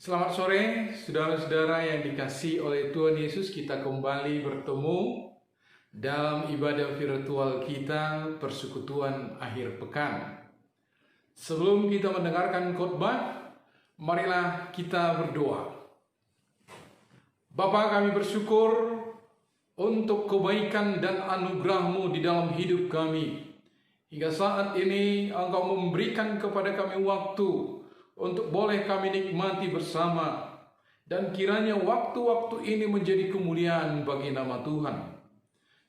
Selamat sore, saudara-saudara yang dikasihi oleh Tuhan Yesus. Kita kembali bertemu dalam ibadah virtual kita, persekutuan akhir pekan. Sebelum kita mendengarkan khotbah, marilah kita berdoa. Bapa, kami bersyukur untuk kebaikan dan anugerah-Mu di dalam hidup kami. Hingga saat ini Engkau memberikan kepada kami waktu untuk boleh kami nikmati bersama, dan kiranya waktu-waktu ini menjadi kemuliaan bagi nama Tuhan.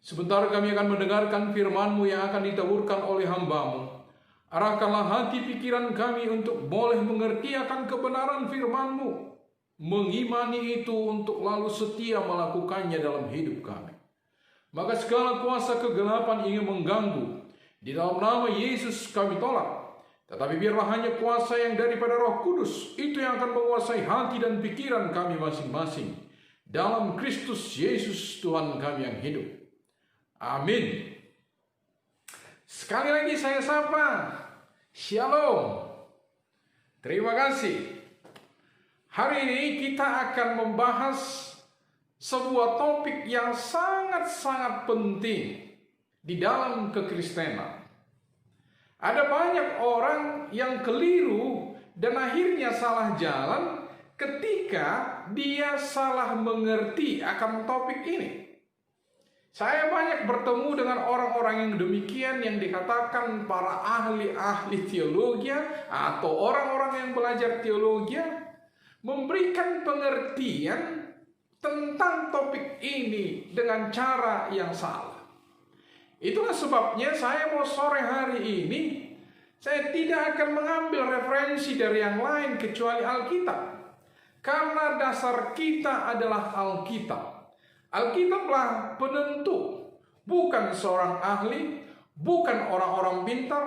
Sebentar kami akan mendengarkan firman-Mu yang akan ditaburkan oleh hamba-Mu. Arahkanlah hati pikiran kami untuk boleh mengerti akan kebenaran firman-Mu, mengimani itu untuk lalu setia melakukannya dalam hidup kami. Maka segala kuasa kegelapan ingin mengganggu, di dalam nama Yesus kami tolak. Tetapi biarlah hanya kuasa yang daripada Roh Kudus itu yang akan menguasai hati dan pikiran kami masing-masing. Dalam Kristus Yesus Tuhan kami yang hidup. Amin. Sekali lagi saya sapa. Shalom. Terima kasih. Hari ini kita akan membahas sebuah topik yang sangat-sangat penting di dalam kekristenan. Ada banyak orang yang keliru dan akhirnya salah jalan ketika dia salah mengerti akan topik ini. Saya banyak bertemu dengan orang-orang yang demikian, yang dikatakan para ahli-ahli teologi atau orang-orang yang belajar teologi, memberikan pengertian tentang topik ini dengan cara yang salah. Itulah sebabnya saya mau sore hari ini, saya tidak akan mengambil referensi dari yang lain kecuali Alkitab. Karena dasar kita adalah Alkitab. Alkitablah penentu, bukan seorang ahli, bukan orang-orang pintar,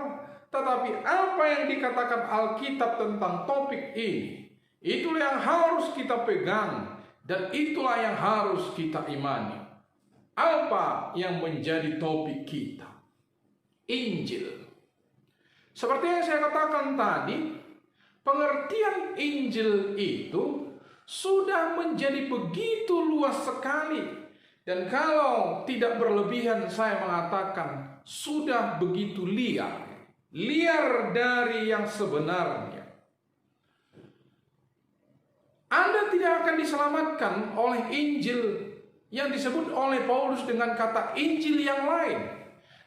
tetapi apa yang dikatakan Alkitab tentang topik ini, itulah yang harus kita pegang dan itulah yang harus kita imani. Apa yang menjadi topik kita? Injil. Seperti yang saya katakan tadi, pengertian Injil itu sudah menjadi begitu luas sekali. Dan kalau tidak berlebihan saya mengatakan sudah begitu liar. Liar dari yang sebenarnya. Anda tidak akan diselamatkan oleh Injil yang disebut oleh Paulus dengan kata Injil yang lain.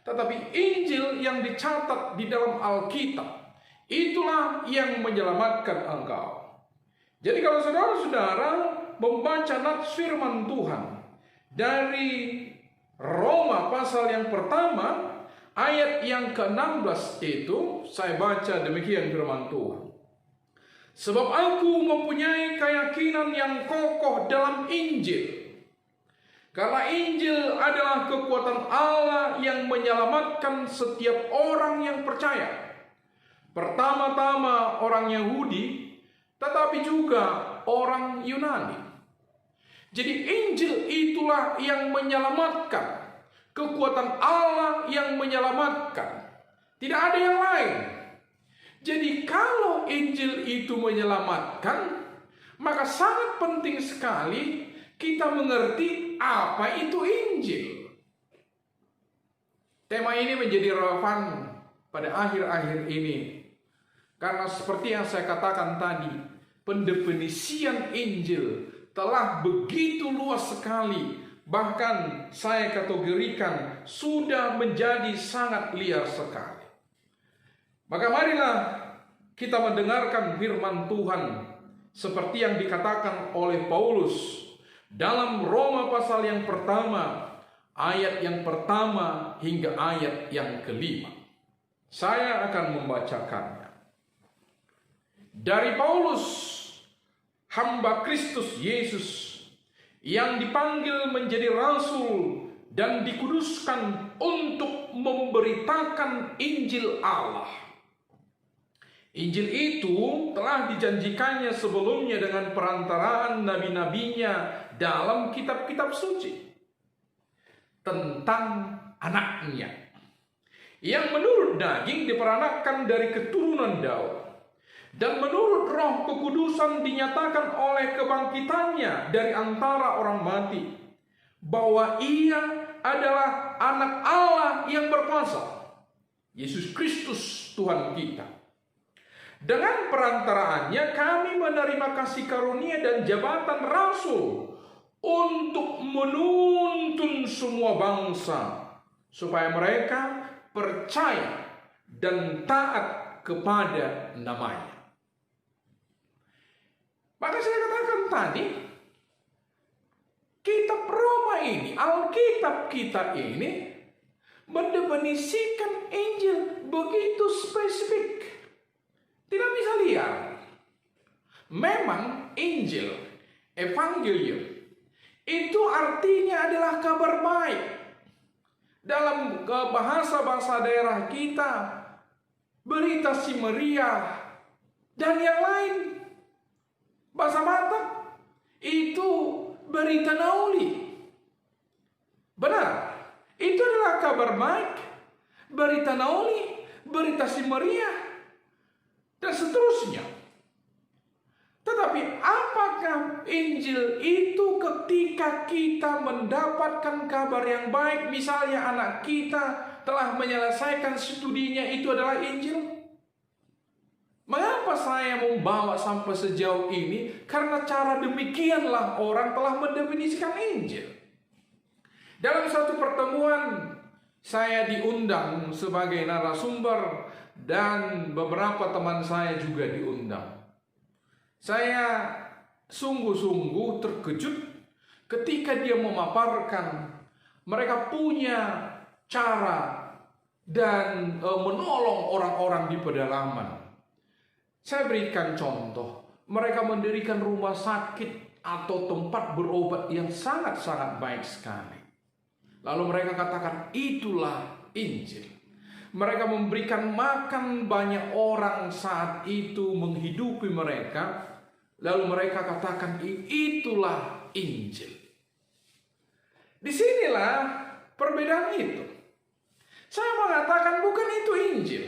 Tetapi Injil yang dicatat di dalam Alkitab, itulah yang menyelamatkan engkau. Jadi kalau saudara-saudara membaca nats firman Tuhan dari Roma pasal yang pertama, ayat yang ke-16 itu, saya baca demikian firman Tuhan. Sebab aku mempunyai keyakinan yang kokoh dalam Injil. Karena Injil adalah kekuatan Allah yang menyelamatkan setiap orang yang percaya. Pertama-tama orang Yahudi, tetapi juga orang Yunani. Jadi Injil itulah yang menyelamatkan. Kekuatan Allah yang menyelamatkan. Tidak ada yang lain. Jadi kalau Injil itu menyelamatkan, maka sangat penting sekali kita mengerti apa itu Injil. Tema ini menjadi relevan pada akhir-akhir ini. Karena seperti yang saya katakan tadi, pendefinisian Injil telah begitu luas sekali. Bahkan saya kategorikan sudah menjadi sangat liar sekali. Maka marilah kita mendengarkan firman Tuhan seperti yang dikatakan oleh Paulus dalam Roma pasal yang pertama, ayat yang pertama hingga ayat yang kelima. Saya akan membacakannya. Dari Paulus, hamba Kristus Yesus, yang dipanggil menjadi rasul dan dikuduskan untuk memberitakan Injil Allah. Injil itu telah dijanjikannya sebelumnya dengan perantaraan nabi-nabinya dalam kitab-kitab suci tentang anaknya yang menurut daging diperanakkan dari keturunan Daud Dan menurut Roh Kekudusan dinyatakan oleh kebangkitannya dari antara orang mati, bahwa ia adalah anak Allah yang berkuasa, Yesus Kristus Tuhan kita. Dengan perantaraannya kami menerima kasih karunia dan jabatan rasul untuk menuntun semua bangsa, supaya mereka percaya dan taat kepada namanya. Maka saya katakan tadi, kitab Roma ini, Alkitab kita ini mendefinisikan Injil begitu spesifik. Tidak bisa liar. Memang Injil, Evangelium, itu artinya adalah kabar baik. Dalam bahasa-bahasa daerah kita, berita si meriah, dan yang lain. Bahasa Batak itu berita nauli. Benar, itu adalah kabar baik, berita nauli, berita si meriah, dan seterusnya. Tetapi apakah Injil itu ketika kita mendapatkan kabar yang baik, misalnya anak kita telah menyelesaikan studinya, itu adalah Injil? Mengapa saya membawa sampai sejauh ini? Karena cara demikianlah orang telah mendefinisikan Injil. Dalam satu pertemuan, saya diundang sebagai narasumber dan beberapa teman saya juga diundang. Saya sungguh-sungguh terkejut ketika dia memaparkan mereka punya cara dan menolong orang-orang di pedalaman. Saya berikan contoh, mereka mendirikan rumah sakit atau tempat berobat yang sangat-sangat baik sekali. Lalu mereka katakan, itulah Injil. Mereka memberikan makan banyak orang saat itu, menghidupi mereka. Lalu mereka katakan, itulah Injil. Disinilah perbedaan itu. Saya mengatakan bukan itu Injil.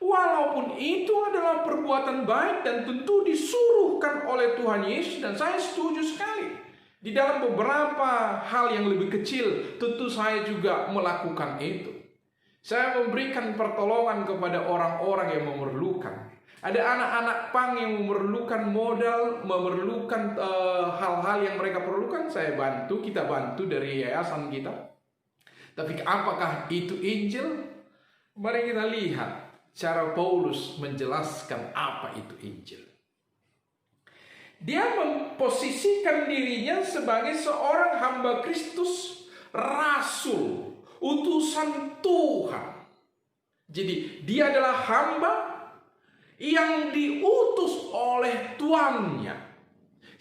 Walaupun itu adalah perbuatan baik dan tentu disuruhkan oleh Tuhan Yesus, dan saya setuju sekali. Di dalam beberapa hal yang lebih kecil, tentu saya juga melakukan itu. Saya memberikan pertolongan kepada orang-orang yang memerlukan. Ada anak-anak pang yang memerlukan modal, memerlukan hal-hal yang mereka perlukan, saya bantu, kita bantu dari yayasan kita. Tapi apakah itu Injil? Mari kita lihat cara Paulus menjelaskan apa itu Injil. Dia memposisikan dirinya sebagai seorang hamba Kristus, rasul, utusan Tuhan. Jadi dia adalah hamba yang diutus oleh tuannya.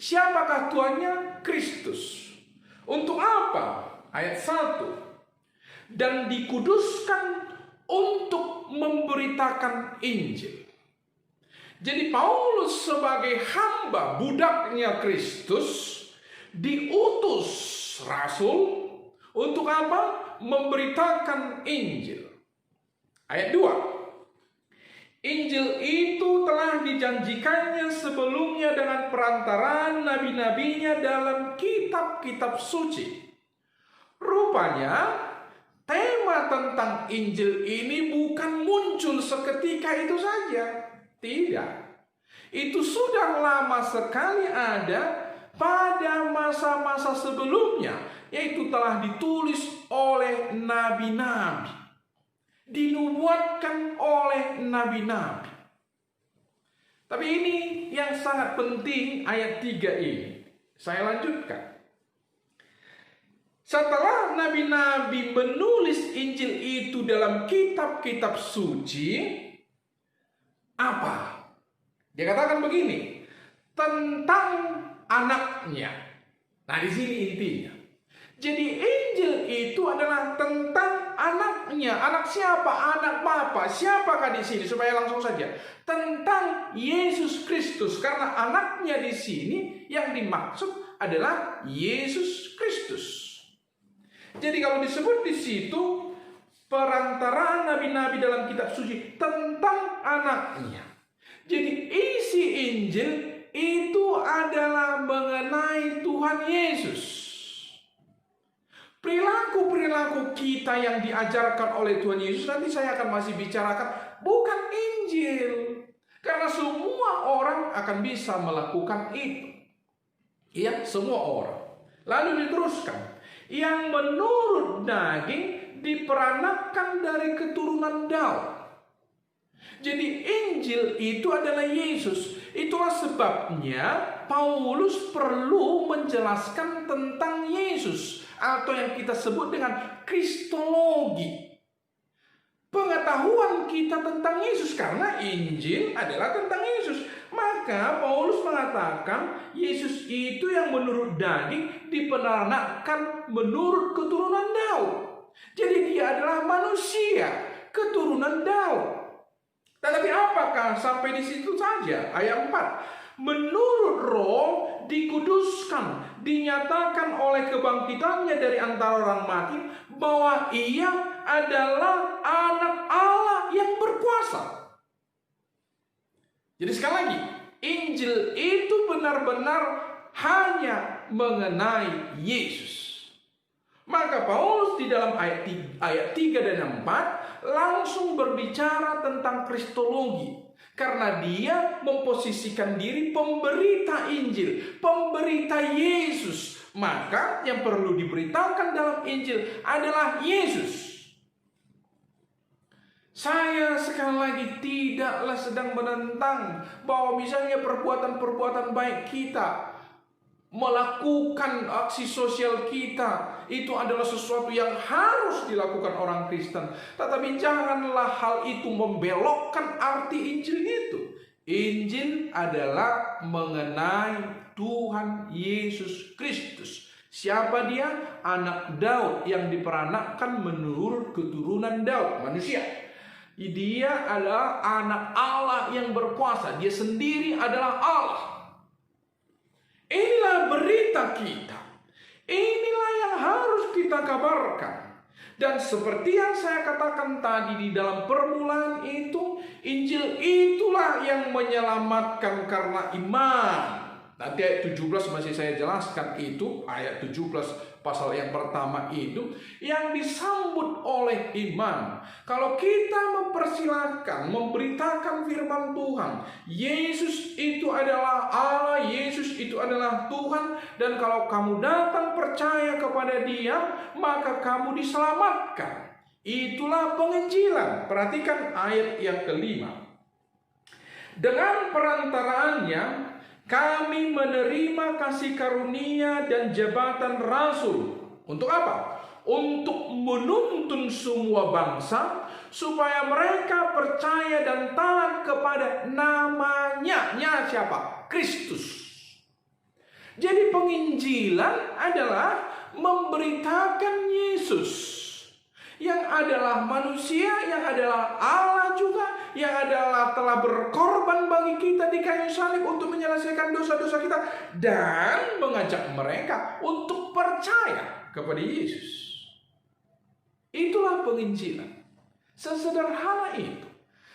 Siapakah tuannya? Kristus. Untuk apa? Ayat 1. Dan dikuduskan untuk memberitakan Injil. Jadi Paulus sebagai hamba budaknya Kristus diutus rasul untuk apa? Memberitakan Injil. Ayat 2. Injil itu telah dijanjikannya sebelumnya dengan perantaraan nabi-nabinya dalam kitab-kitab suci. Rupanya tema tentang Injil ini bukan muncul seketika itu saja. Tidak. Itu sudah lama sekali ada pada masa-masa sebelumnya, yaitu telah ditulis oleh nabi-nabi, dinubuatkan oleh nabi-nabi. Tapi ini yang sangat penting, ayat 3 ini. Saya lanjutkan. Setelah nabi-nabi menulis Injil itu dalam kitab-kitab suci, apa? Dia katakan begini, tentang anaknya. Nah, di sini intinya. Jadi Injil itu adalah tentang anaknya. Anak siapa? Anak Bapa. Siapakah di sini? Supaya langsung saja. Tentang Yesus Kristus. Karena anaknya di sini yang dimaksud adalah Yesus Kristus. Jadi kalau disebut di situ perantaraan nabi-nabi dalam kitab suci tentang anaknya. Jadi isi Injil itu adalah mengenai Tuhan Yesus. Perilaku-perilaku kita yang diajarkan oleh Tuhan Yesus nanti saya akan masih bicarakan, bukan Injil. Karena semua orang akan bisa melakukan itu. Ya, semua orang. Lalu diteruskan, yang menurut daging diperanakkan dari keturunan Daud. Jadi Injil itu adalah Yesus. Itulah sebabnya Paulus perlu menjelaskan tentang Yesus, atau yang kita sebut dengan kristologi. Pengetahuan kita tentang Yesus, karena Injil adalah tentang Yesus. Maka Paulus mengatakan Yesus itu yang menurut daging diperanakkan menurut keturunan Daud. Jadi dia adalah manusia keturunan Daud. Tetapi apakah sampai di situ saja? Ayat 4. Menurut roh dikuduskan, dinyatakan oleh kebangkitannya dari antara orang mati, bahwa ia adalah anak Allah yang berkuasa. Jadi sekali lagi, Injil itu benar-benar hanya mengenai Yesus. Maka Paulus di dalam ayat 3 dan 4 langsung berbicara tentang kristologi. Karena dia memposisikan diri pemberita Injil, pemberita Yesus. Maka yang perlu diberitakan dalam Injil adalah Yesus. Saya sekali lagi tidaklah sedang menentang bahwa misalnya perbuatan-perbuatan baik kita, melakukan aksi sosial kita, itu adalah sesuatu yang harus dilakukan orang Kristen. Tetapi janganlah hal itu membelokkan arti Injil itu. Injil adalah mengenai Tuhan Yesus Kristus. Siapa dia? Anak Daud yang diperanakkan menurut keturunan Daud, manusia. Dia adalah anak Allah yang berkuasa. Dia sendiri adalah Allah. Inilah berita kita. Inilah yang harus kita kabarkan. Dan seperti yang saya katakan tadi di dalam permulaan itu, Injil itulah yang menyelamatkan karena iman. Nanti ayat 17 masih saya jelaskan itu, ayat 17 pasal yang pertama itu, yang disambut oleh iman. Kalau kita mempersilahkan, memberitakan firman Tuhan, Yesus itu adalah Allah, Yesus itu adalah Tuhan, dan kalau kamu datang percaya kepada Dia, maka kamu diselamatkan. Itulah penginjilan. Perhatikan ayat yang kelima. Dengan perantaraannya kami menerima kasih karunia dan jabatan rasul. Untuk apa? Untuk menuntun semua bangsa supaya mereka percaya dan taat kepada namanya. Nya siapa? Kristus. Jadi penginjilan adalah memberitakan Yesus, yang adalah manusia, yang adalah Allah juga, yang adalah telah berkorban bagi kita di kayu salib untuk menyelesaikan dosa-dosa kita, dan mengajak mereka untuk percaya kepada Yesus. Itulah penginjilan. Sesederhana itu.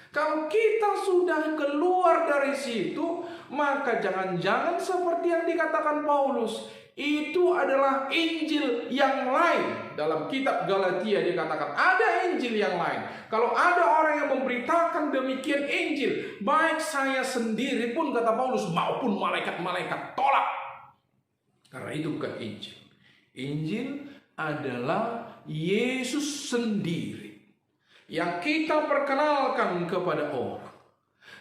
Kalau kita sudah keluar dari situ, maka jangan-jangan seperti yang dikatakan Paulus, itu adalah Injil yang lain. Dalam kitab Galatia dikatakan ada Injil yang lain. Kalau ada orang yang memberitakan demikian Injil, baik saya sendiri pun, kata Paulus, maupun malaikat-malaikat, tolak. Karena itu bukan Injil. Injil adalah Yesus sendiri yang kita perkenalkan kepada orang.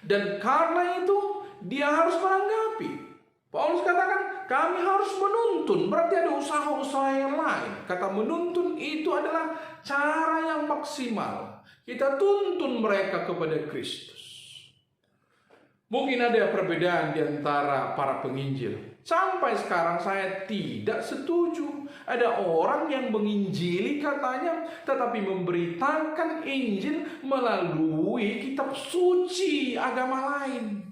Dan karena itu dia harus menanggapi. Paulus katakan kami harus menuntun. Berarti ada usaha-usaha yang lain. Kata menuntun itu adalah cara yang maksimal. Kita tuntun mereka kepada Kristus. Mungkin ada perbedaan di antara para penginjil. Sampai sekarang saya tidak setuju. Ada orang yang menginjili katanya, tetapi memberitakan Injil melalui kitab suci agama lain.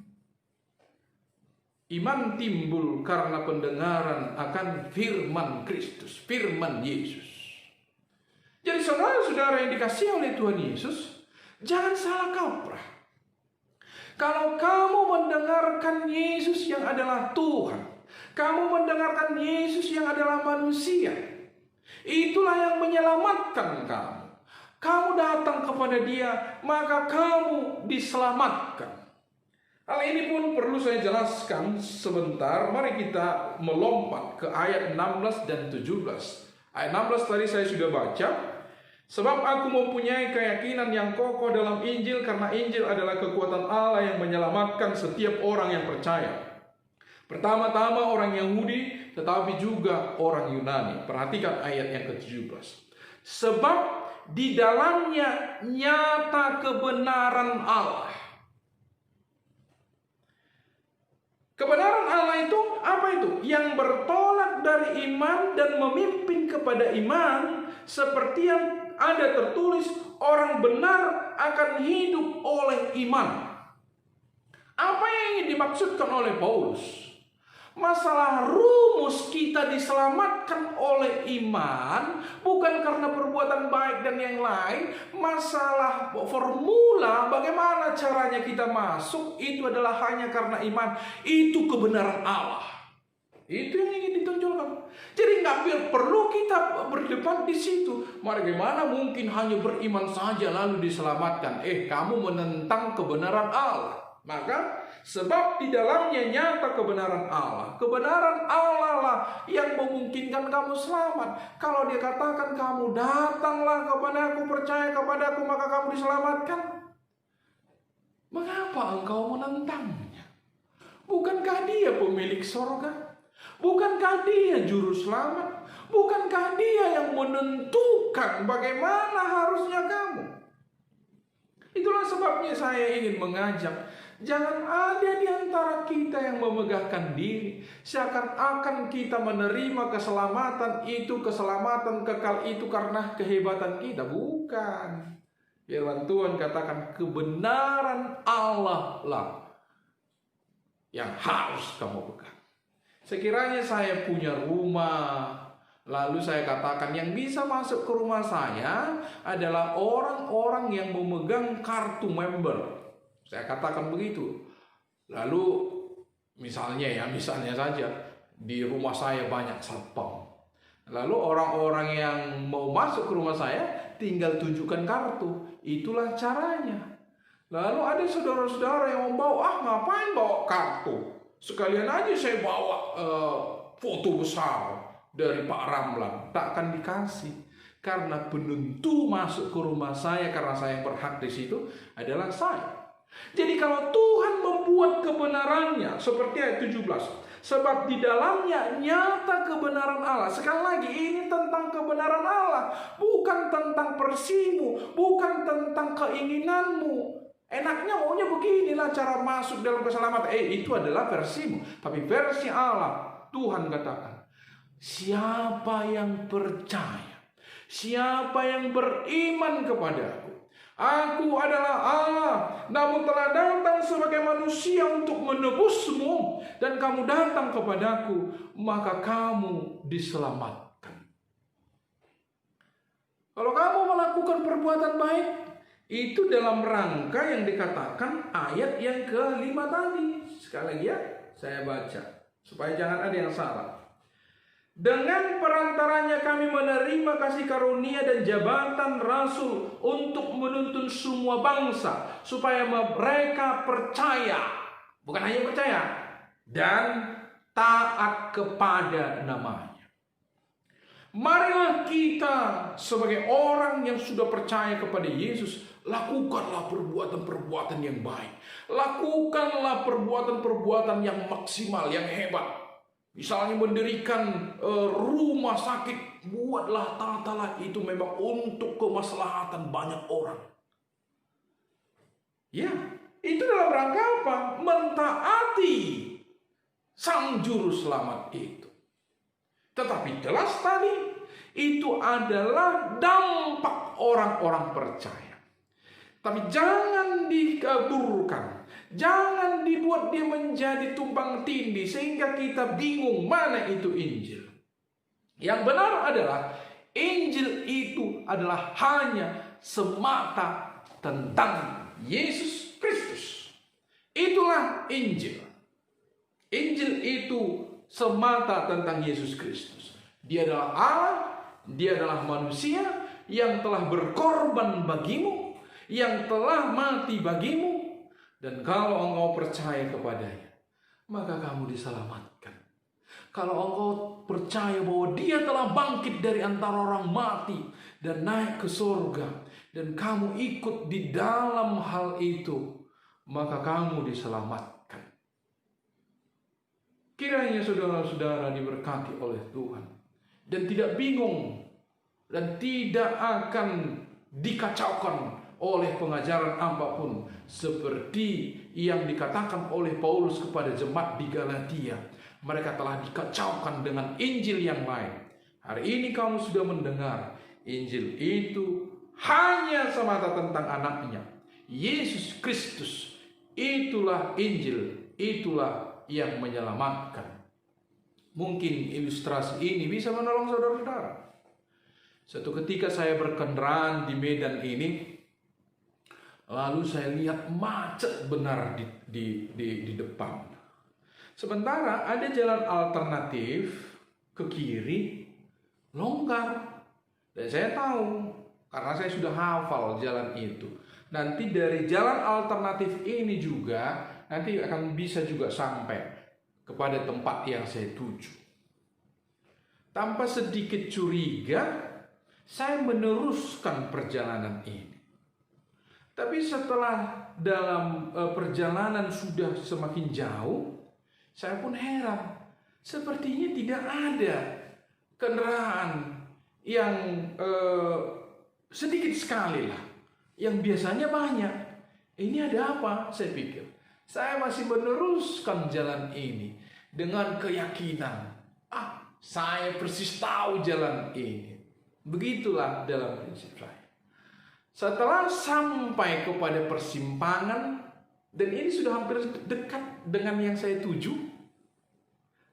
Iman timbul karena pendengaran akan firman Kristus, firman Yesus. Jadi saudara-saudara yang dikasihi oleh Tuhan Yesus, jangan salah kaprah. Kalau kamu mendengarkan Yesus yang adalah Tuhan, kamu mendengarkan Yesus yang adalah manusia, itulah yang menyelamatkan kamu. Kamu datang kepada Dia, maka kamu diselamatkan. Hal ini pun perlu saya jelaskan sebentar. Mari kita melompat ke ayat 16 dan 17. Ayat 16 tadi saya sudah baca. Sebab aku mempunyai keyakinan yang kokoh dalam Injil, karena Injil adalah kekuatan Allah yang menyelamatkan setiap orang yang percaya. Pertama-tama orang Yahudi, tetapi juga orang Yunani. Perhatikan ayat yang ke-17. Sebab di dalamnya nyata kebenaran Allah. Kebenaran Allah itu apa itu? Yang bertolak dari iman dan memimpin kepada iman, seperti yang ada tertulis, orang benar akan hidup oleh iman. Apa yang ingin dimaksudkan oleh Paulus? Masalah rumus kita diselamatkan oleh iman bukan karena perbuatan baik dan yang lain. Masalah formula bagaimana caranya kita masuk itu adalah hanya karena iman. Itu kebenaran Allah. Itu yang ingin ditonjolkan. Jadi nggak perlu kita berdebat di situ. Bagaimana mungkin hanya beriman saja lalu diselamatkan? Kamu menentang kebenaran Allah. Maka sebab di dalamnya nyata kebenaran Allah. Kebenaran Allah lah yang memungkinkan kamu selamat. Kalau Dia katakan kamu datanglah kepadaku, percaya kepadaku, maka kamu diselamatkan. Mengapa engkau menentangnya? Bukankah Dia pemilik sorga? Bukankah Dia juru selamat? Bukankah Dia yang menentukan bagaimana harusnya kamu? Itulah sebabnya saya ingin mengajak, jangan ada di antara kita yang memegahkan diri seakan-akan kita menerima keselamatan itu, keselamatan kekal itu karena kehebatan kita. Bukan. Firman Tuhan katakan kebenaran Allah lah yang harus kamu pegang. Sekiranya saya punya rumah, lalu saya katakan yang bisa masuk ke rumah saya adalah orang-orang yang memegang kartu member. Saya katakan begitu. Lalu misalnya saja di rumah saya banyak satpam. Lalu orang-orang yang mau masuk ke rumah saya tinggal tunjukkan kartu. Itulah caranya. Lalu ada saudara-saudara yang membawa, ngapain bawa kartu? Sekalian aja saya bawa foto besar dari Pak Ramlan. Tak akan dikasih. Karena penentu masuk ke rumah saya, karena saya berhak di situ, adalah saya. Jadi kalau Tuhan membuat kebenarannya, seperti ayat 17. Sebab di dalamnya nyata kebenaran Allah. Sekali lagi, ini tentang kebenaran Allah. Bukan tentang versimu, bukan tentang keinginanmu. Enaknya maunya beginilah cara masuk dalam keselamatan. Itu adalah versimu. Tapi versi Allah, Tuhan katakan, siapa yang percaya, siapa yang beriman kepadaku, aku adalah Allah, namun telah datang sebagai manusia untuk menebusmu, dan kamu datang kepadaku, maka kamu diselamatkan. Kalau kamu melakukan perbuatan baik, itu dalam rangka yang dikatakan ayat yang ke-5 tadi. Sekali lagi ya, saya baca supaya jangan ada yang salah. Dengan perantaranya kami menerima kasih karunia dan jabatan rasul untuk menuntun semua bangsa supaya mereka percaya, bukan hanya percaya, dan taat kepada namanya. Marilah kita sebagai orang yang sudah percaya kepada Yesus, lakukanlah perbuatan-perbuatan yang baik. Lakukanlah perbuatan-perbuatan yang maksimal, yang hebat. Misalnya mendirikan rumah sakit, buatlah, tatalah, itu memang untuk kemaslahatan banyak orang. Ya, itu dalam rangka apa? Mentaati Sang Juru Selamat itu. Tetapi jelas tadi, itu adalah dampak orang-orang percaya. Tapi jangan dikaburkan. Jangan dibuat dia menjadi tumpang tindih sehingga kita bingung mana itu Injil. Yang benar adalah Injil itu adalah hanya semata tentang Yesus Kristus. Itulah Injil. Injil itu semata tentang Yesus Kristus. Dia adalah Allah, dia adalah manusia yang telah berkorban bagimu, yang telah mati bagimu. Dan kalau engkau percaya kepadanya, maka kamu diselamatkan. Kalau engkau percaya bahwa dia telah bangkit dari antara orang mati dan naik ke surga, dan kamu ikut di dalam hal itu, maka kamu diselamatkan. Kiranya saudara-saudara diberkati oleh Tuhan dan tidak bingung dan tidak akan dikacaukan oleh pengajaran apapun seperti yang dikatakan oleh Paulus kepada jemaat di Galatia. Mereka telah dikacaukan dengan Injil yang lain. Hari ini kamu sudah mendengar Injil itu hanya semata tentang anaknya, Yesus Kristus. Itulah Injil, itulah yang menyelamatkan. Mungkin ilustrasi ini bisa menolong saudara-saudara. Suatu ketika saya berkendaraan di Medan ini, lalu saya lihat macet benar di depan. Sementara ada jalan alternatif ke kiri, longgar. Dan saya tahu, karena saya sudah hafal jalan itu. Nanti dari jalan alternatif ini juga, nanti akan bisa juga sampai kepada tempat yang saya tuju. Tanpa sedikit curiga, saya meneruskan perjalanan ini. Tapi setelah dalam perjalanan sudah semakin jauh, saya pun heran. Sepertinya tidak ada kendaraan yang sedikit sekali lah. Yang biasanya banyak. Ini ada apa? Saya pikir. Saya masih meneruskan jalan ini dengan keyakinan. Saya persis tahu jalan ini. Begitulah dalam prinsip saya. Setelah sampai kepada persimpangan, dan ini sudah hampir dekat dengan yang saya tuju,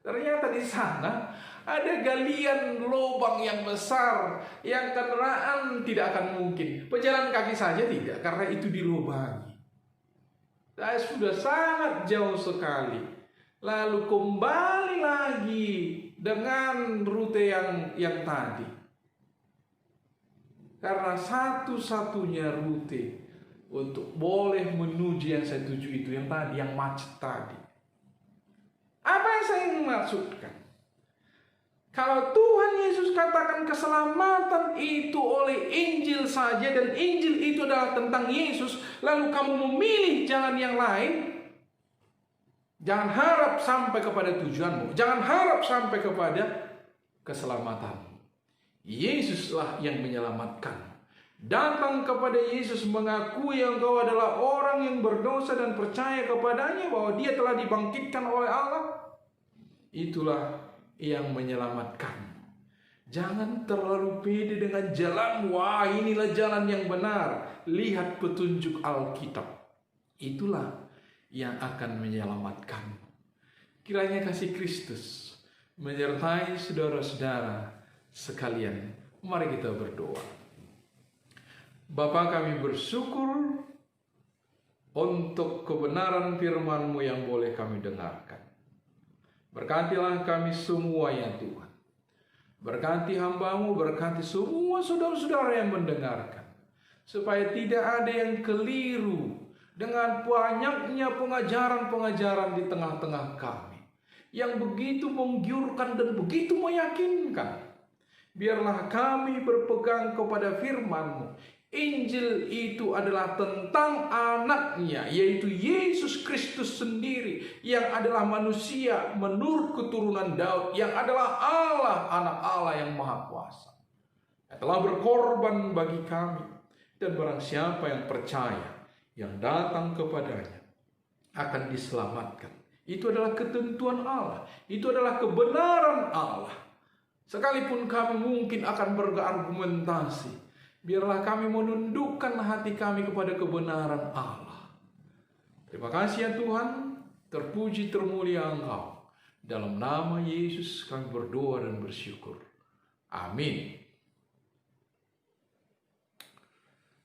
ternyata di sana ada galian lubang yang besar, yang kendaraan tidak akan mungkin. Pejalan kaki saja tidak, karena itu dilubangi. Saya sudah sangat jauh sekali. Lalu kembali lagi dengan rute yang tadi. Karena satu-satunya rute untuk boleh menuju yang saya tuju itu yang tadi, yang macet tadi. Apa yang saya ingin maksudkan? Kalau Tuhan Yesus katakan keselamatan itu oleh Injil saja, dan Injil itu adalah tentang Yesus, lalu kamu memilih jalan yang lain, jangan harap sampai kepada tujuanmu, jangan harap sampai kepada keselamatanmu. Yesuslah yang menyelamatkan. Datang kepada Yesus, mengakui engkau adalah orang yang berdosa dan percaya kepadanya bahwa dia telah dibangkitkan oleh Allah. Itulah yang menyelamatkan. Jangan terlalu pede dengan jalan. Wah, inilah jalan yang benar. Lihat petunjuk Alkitab. Itulah yang akan menyelamatkan. Kiranya kasih Kristus menyertai saudara-saudara sekalian. Mari kita berdoa. Bapa, kami bersyukur untuk kebenaran firman-Mu yang boleh kami dengarkan. Berkatilah kami semua ya Tuhan. Berkati hamba-Mu, berkati semua saudara-saudara yang mendengarkan. Supaya tidak ada yang keliru dengan banyaknya pengajaran-pengajaran di tengah-tengah kami, yang begitu menggiurkan dan begitu meyakinkan. Biarlah kami berpegang kepada firman-Mu. Injil itu adalah tentang anaknya, yaitu Yesus Kristus sendiri, yang adalah manusia menurut keturunan Daud, yang adalah Allah, anak Allah yang maha kuasa, yang telah berkorban bagi kami. Dan barang siapa yang percaya, yang datang kepadanya, akan diselamatkan. Itu adalah ketentuan Allah, itu adalah kebenaran Allah. Sekalipun kami mungkin akan berargumentasi, biarlah kami menundukkan hati kami kepada kebenaran Allah. Terima kasih ya Tuhan, terpuji termulia Engkau. Dalam nama Yesus kami berdoa dan bersyukur. Amin.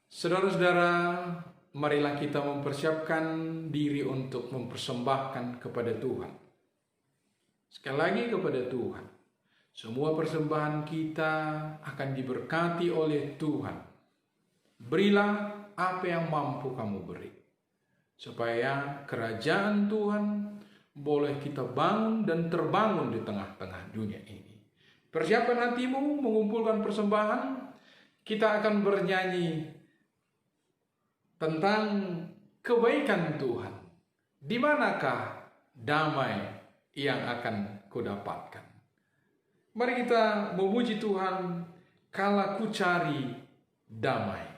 Saudara-saudara, marilah kita mempersiapkan diri untuk mempersembahkan kepada Tuhan. Sekali lagi kepada Tuhan. Semua persembahan kita akan diberkati oleh Tuhan. Berilah apa yang mampu kamu beri, supaya kerajaan Tuhan boleh kita bangun dan terbangun di tengah-tengah dunia ini. Persiapkan hatimu mengumpulkan persembahan. Kita akan bernyanyi tentang kebaikan Tuhan. Di manakah damai yang akan kudapatkan? Mari kita memuji Tuhan, kala ku cari damai.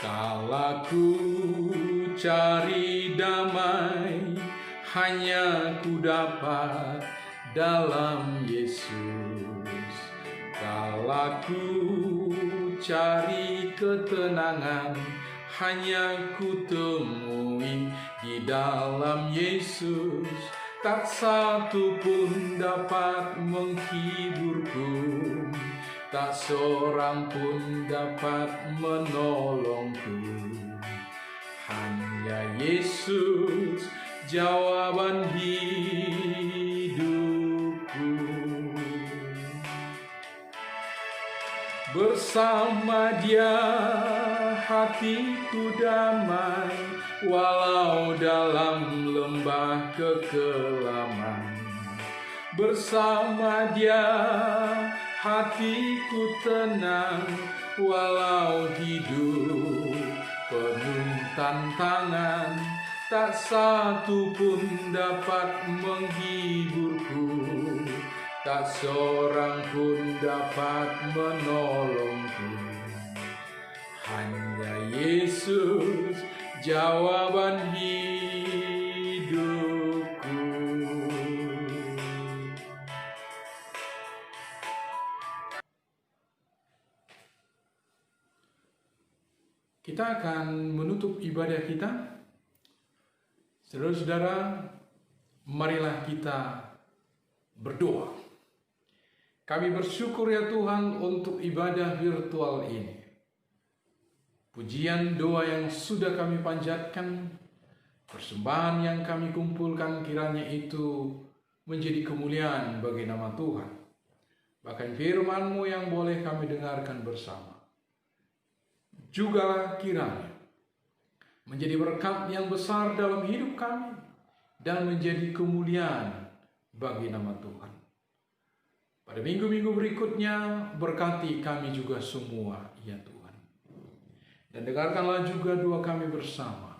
Kala ku cari damai, hanya ku dapat dalam Yesus. Kala ku cari ketenangan, hanya ku temui di dalam Yesus. Tak satu pun dapat menghiburku, tak seorang pun dapat menolongku. Hanya Yesus jawaban hidupku. Bersama Dia hatiku damai, walau dalam lembah kekelaman. Bersama Dia hatiku tenang, walau hidup penuh tantangan. Tak satu pun dapat menghiburku, tak seorang pun dapat menolongku. Hanya Yesus jawaban hidupku. Kita akan menutup ibadah kita. Saudara-saudara, marilah kita berdoa. Kami bersyukur ya Tuhan untuk ibadah virtual ini. Pujian doa yang sudah kami panjatkan, persembahan yang kami kumpulkan kiranya itu menjadi kemuliaan bagi nama Tuhan. Bahkan firman-Mu yang boleh kami dengarkan bersama, juga kiranya menjadi berkat yang besar dalam hidup kami dan menjadi kemuliaan bagi nama Tuhan. Pada minggu-minggu berikutnya, berkati kami juga semua, ya Tuhan. Dan dengarkanlah juga doa kami bersama,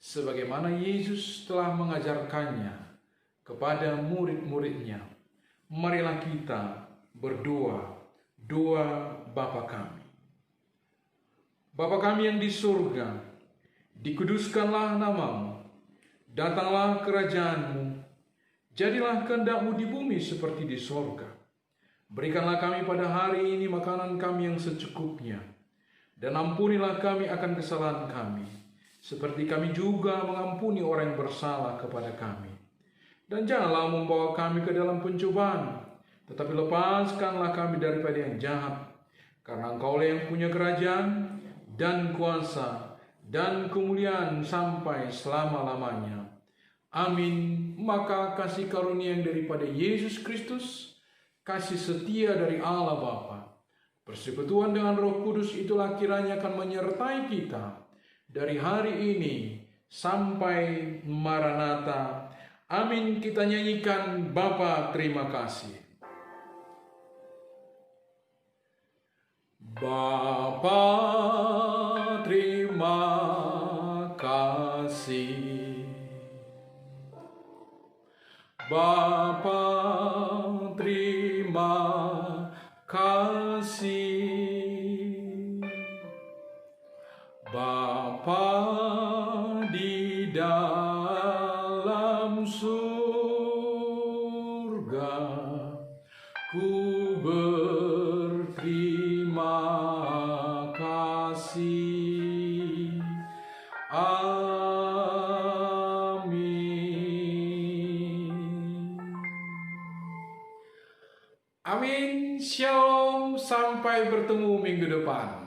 sebagaimana Yesus telah mengajarkannya kepada murid-muridnya. Marilah kita berdoa, doa Bapa kami. Bapa kami yang di surga, dikuduskanlah nama-Mu, datanglah kerajaan-Mu, jadilah kehendak-Mu di bumi seperti di surga. Berikanlah kami pada hari ini makanan kami yang secukupnya, dan ampunilah kami akan kesalahan kami, seperti kami juga mengampuni orang yang bersalah kepada kami. Dan janganlah membawa kami ke dalam pencobaan, tetapi lepaskanlah kami daripada yang jahat, karena Engkau-lah yang punya kerajaan, dan kuasa, dan kemuliaan sampai selama-lamanya. Amin. Maka kasih karunia yang daripada Yesus Kristus, kasih setia dari Allah Bapa, persekutuan dengan Roh Kudus itulah kiranya akan menyertai kita dari hari ini sampai Maranatha. Amin. Kita nyanyikan Bapa terima kasih. Bapa terima kasih, Bapa terima kasih, Bapa di dalam surga, Amin. Shalom. Sampai bertemu minggu depan.